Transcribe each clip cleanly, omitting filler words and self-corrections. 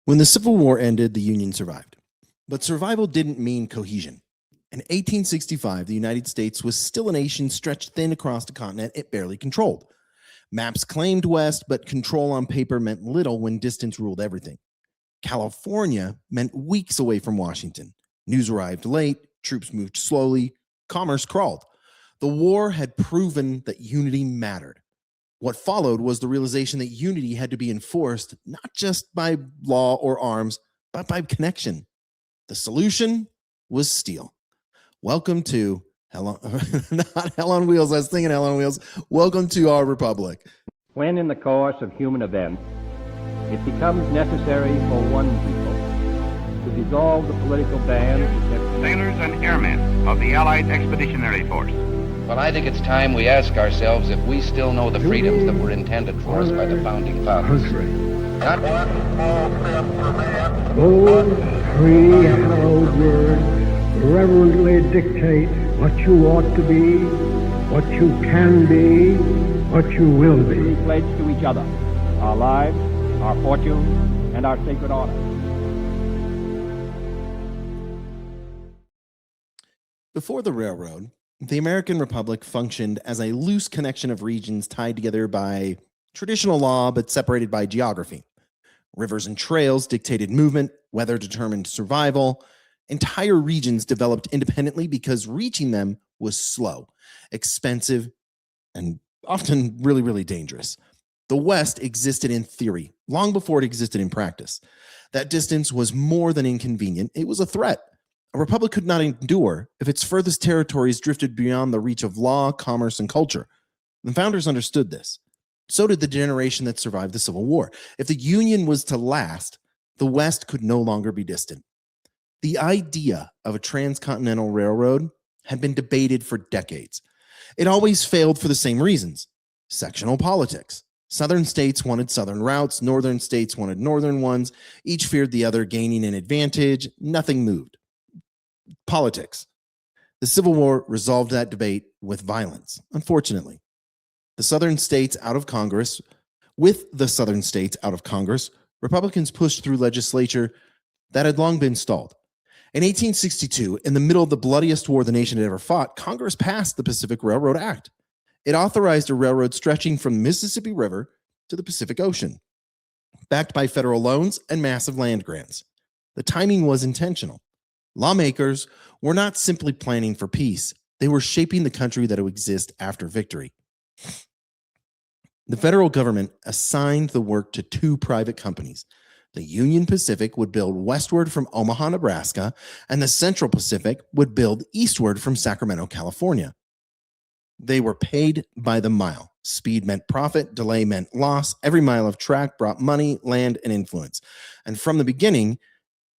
When the Civil War ended, the Union survived. But survival didn't mean cohesion. In 1865, the United States was still a nation stretched thin across a continent it barely controlled. Maps claimed west, but control on paper meant little when distance ruled everything. California meant weeks away from Washington. News arrived late, troops moved slowly, commerce crawled. The war had proven that unity mattered. What followed was the realization that unity had to be enforced not just by law or arms, but by connection. The solution was steel. Welcome to not Hell on Wheels. I was thinking Hell on Wheels. Welcome to our republic. When in the course of human events it becomes necessary for one people to dissolve the political band, sailors and airmen of the Allied Expeditionary Force. Well, I think it's time we ask ourselves if we still know the freedoms that were intended for us by the founding fathers. Those three hallowed words reverently dictate what you ought to be, what you can be, what you will be. We pledge to each other our lives, our fortunes, and our sacred honor. Before the railroad, the American Republic functioned as a loose connection of regions tied together by traditional law but separated by geography. Rivers and trails dictated movement, weather determined survival. Entire regions developed independently because reaching them was slow, expensive, and often really, really dangerous. The West existed in theory long before it existed in practice. That distance was more than inconvenient. It was a threat. A republic could not endure if its furthest territories drifted beyond the reach of law, commerce, and culture. The founders understood this. So did the generation that survived the Civil War. If the Union was to last, the West could no longer be distant. The idea of a transcontinental railroad had been debated for decades. It always failed for the same reasons: sectional politics. Southern states wanted southern routes, northern states wanted northern ones. Each feared the other gaining an advantage. Nothing moved. Politics. The Civil War resolved that debate with violence, unfortunately. With the Southern states out of Congress, Republicans pushed through legislature that had long been stalled. In 1862, in the middle of the bloodiest war the nation had ever fought, Congress passed the Pacific Railroad Act. It authorized a railroad stretching from the Mississippi River to the Pacific Ocean, backed by federal loans and massive land grants. The timing was intentional. Lawmakers were not simply planning for peace. They were shaping the country that would exist after victory. The federal government assigned the work to two private companies. The Union Pacific would build westward from Omaha, Nebraska, and the Central Pacific would build eastward from Sacramento, California. They were paid by the mile. Speed meant profit, delay meant loss. Every mile of track brought money, land, and influence. And from the beginning,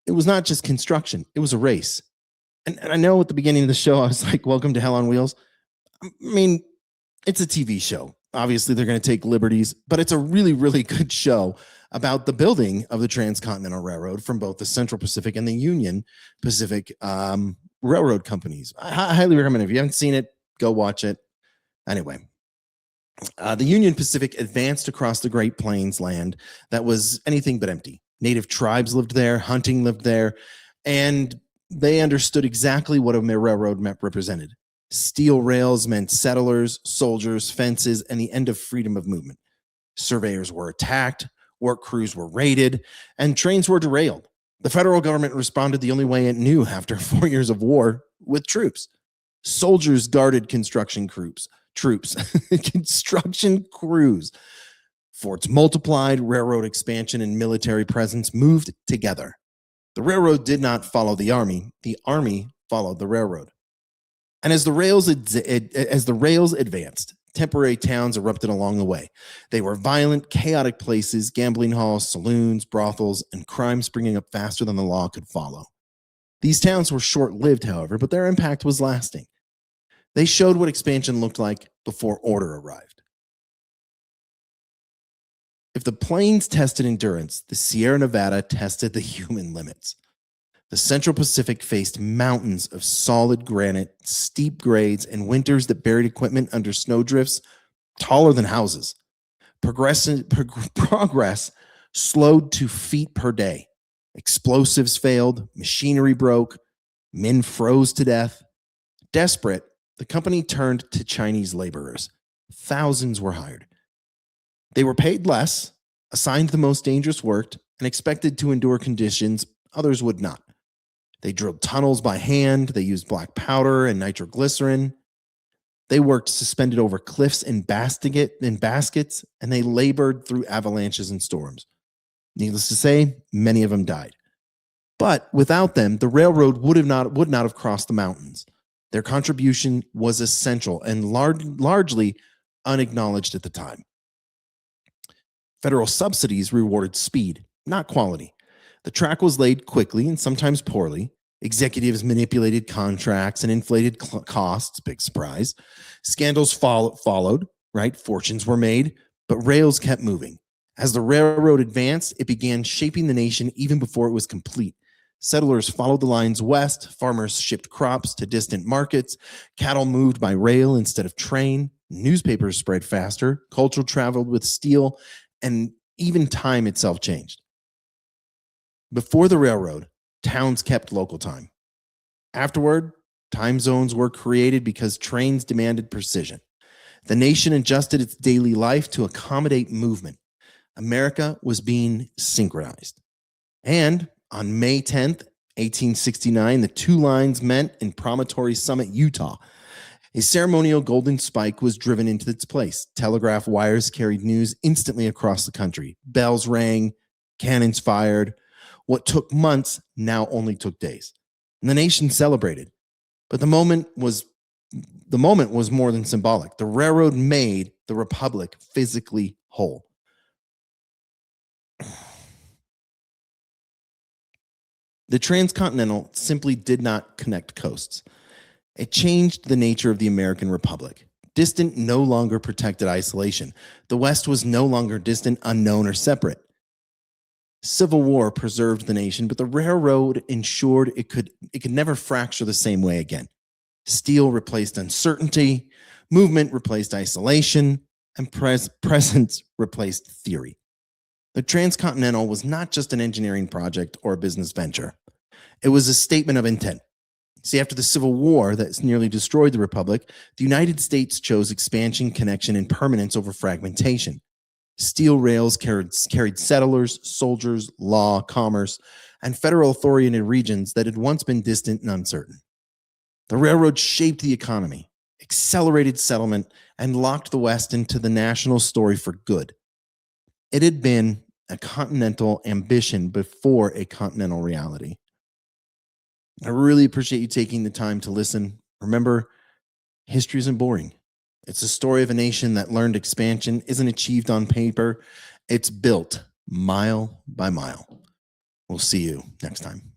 it was not just construction, it was a race. And I know at the beginning of the show, I was like, welcome to Hell on Wheels. I mean, it's a TV show. Obviously, they're going to take liberties, but it's a really, really good show about the building of the Transcontinental Railroad from both the Central Pacific and the Union Pacific railroad companies. I highly recommend it. If you haven't seen it, go watch it. Anyway, the Union Pacific advanced across the Great Plains land that was anything but empty. Native tribes lived there, hunting lived there, and they understood exactly what a railroad map represented. Steel rails meant settlers, soldiers, fences, and the end of freedom of movement. Surveyors were attacked, work crews were raided, and trains were derailed. The federal government responded the only way it knew after 4 years of war, with troops. Soldiers guarded construction crews. Construction crews. Forts multiplied, railroad expansion and military presence moved together. The railroad did not follow the army followed the railroad. And as the rails advanced, temporary towns erupted along the way. They were violent, chaotic places, gambling halls, saloons, brothels, and crime springing up faster than the law could follow. These towns were short-lived, however, but their impact was lasting. They showed what expansion looked like before order arrived. If the plains tested endurance, the Sierra Nevada tested the human limits. The Central Pacific faced mountains of solid granite, steep grades, and winters that buried equipment under snowdrifts taller than houses. Progress slowed to feet per day. Explosives failed, machinery broke, men froze to death. Desperate, the company turned to Chinese laborers. Thousands were hired. They were paid less, assigned the most dangerous work, and expected to endure conditions others would not. They drilled tunnels by hand, they used black powder and nitroglycerin. They worked suspended over cliffs in baskets, and they labored through avalanches and storms. Needless to say, many of them died. But without them, the railroad would not have crossed the mountains. Their contribution was essential and largely unacknowledged at the time. Federal subsidies rewarded speed, not quality. The track was laid quickly and sometimes poorly. Executives manipulated contracts and inflated costs, big surprise. Scandals followed, right? Fortunes were made, but rails kept moving. As the railroad advanced, it began shaping the nation even before it was complete. Settlers followed the lines west, farmers shipped crops to distant markets, cattle moved by rail instead of train, newspapers spread faster, culture traveled with steel, and even time itself changed. Before the railroad, towns kept local time. Afterward, time zones were created because trains demanded precision. The nation adjusted its daily life to accommodate movement. America was being synchronized. And on May 10th, 1869, the two lines met in Promontory Summit, Utah. A ceremonial golden spike was driven into its place. Telegraph wires carried news instantly across the country. Bells rang, cannons fired. What took months now only took days. And the nation celebrated. But the moment was more than symbolic. The railroad made the republic physically whole. The Transcontinental simply did not connect coasts. It changed the nature of the American Republic. Distant no longer protected isolation. The West was no longer distant, unknown, or separate. Civil War preserved the nation, but the railroad ensured it could never fracture the same way again. Steel replaced uncertainty, movement replaced isolation, and presence replaced theory. The Transcontinental was not just an engineering project or a business venture. It was a statement of intent. See, after the Civil War that nearly destroyed the Republic, the United States chose expansion, connection, and permanence over fragmentation. Steel rails carried settlers, soldiers, law, commerce, and federal authority in regions that had once been distant and uncertain. The railroad shaped the economy, accelerated settlement, and locked the West into the national story for good. It had been a continental ambition before a continental reality. I really appreciate you taking the time to listen. Remember, history isn't boring. It's a story of a nation that learned expansion isn't achieved on paper. It's built mile by mile. We'll see you next time.